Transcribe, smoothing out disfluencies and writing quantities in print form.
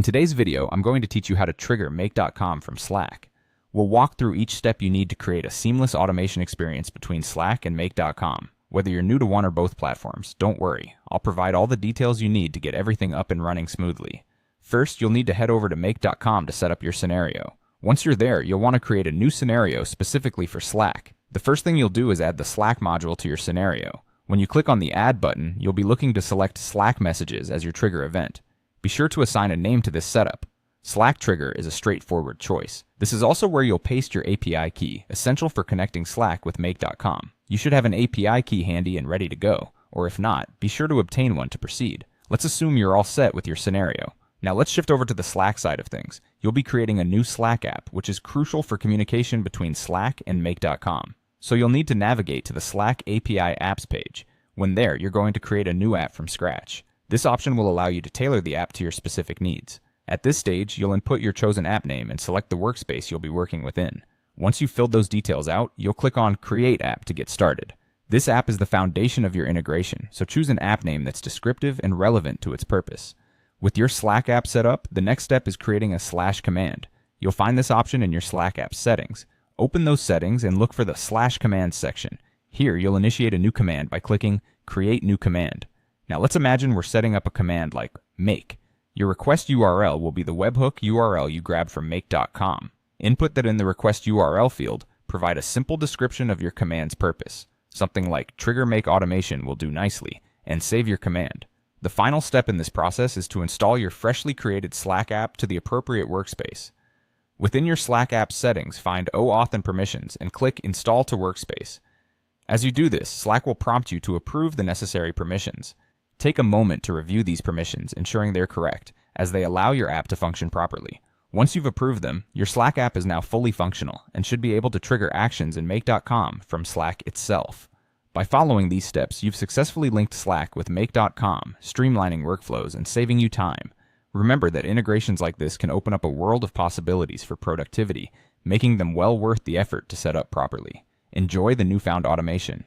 In today's video, I'm going to teach you how to trigger make.com from Slack. We'll walk through each step you need to create a seamless automation experience between Slack and make.com. Whether you're new to one or both platforms, don't worry. I'll provide all the details you need to get everything up and running smoothly. First, you'll need to head over to make.com to set up your scenario. Once you're there, you'll want to create a new scenario specifically for Slack. The first thing you'll do is add the Slack module to your scenario. When you click on the Add button, you'll be looking to select Slack Messages as your trigger event. Be sure to assign a name to this setup. Slack Trigger is a straightforward choice. This is also where you'll paste your API key, essential for connecting Slack with make.com. You should have an API key handy and ready to go, or if not, be sure to obtain one to proceed. Let's assume you're all set with your scenario. Now let's shift over to the Slack side of things. You'll be creating a new Slack app, which is crucial for communication between Slack and make.com. So you'll need to navigate to the Slack API apps page. When there, you're going to create a new app from scratch. This option will allow you to tailor the app to your specific needs. At this stage, you'll input your chosen app name and select the workspace you'll be working within. Once you've filled those details out, you'll click on Create App to get started. This app is the foundation of your integration, so choose an app name that's descriptive and relevant to its purpose. With your Slack app set up, the next step is creating a / command. You'll find this option in your Slack app settings. Open those settings and look for the / command section. Here, you'll initiate a new command by clicking Create New Command. Now let's imagine we're setting up a command like make. Your request URL will be the webhook URL you grabbed from make.com. Input that in the request URL field, provide a simple description of your command's purpose. Something like trigger make automation will do nicely, and save your command. The final step in this process is to install your freshly created Slack app to the appropriate workspace. Within your Slack app settings, find OAuth and permissions and click Install to Workspace. As you do this, Slack will prompt you to approve the necessary permissions. Take a moment to review these permissions, ensuring they're correct, as they allow your app to function properly. Once you've approved them, your Slack app is now fully functional and should be able to trigger actions in make.com from Slack itself. By following these steps, you've successfully linked Slack with make.com, streamlining workflows and saving you time. Remember that integrations like this can open up a world of possibilities for productivity, making them well worth the effort to set up properly. Enjoy the newfound automation.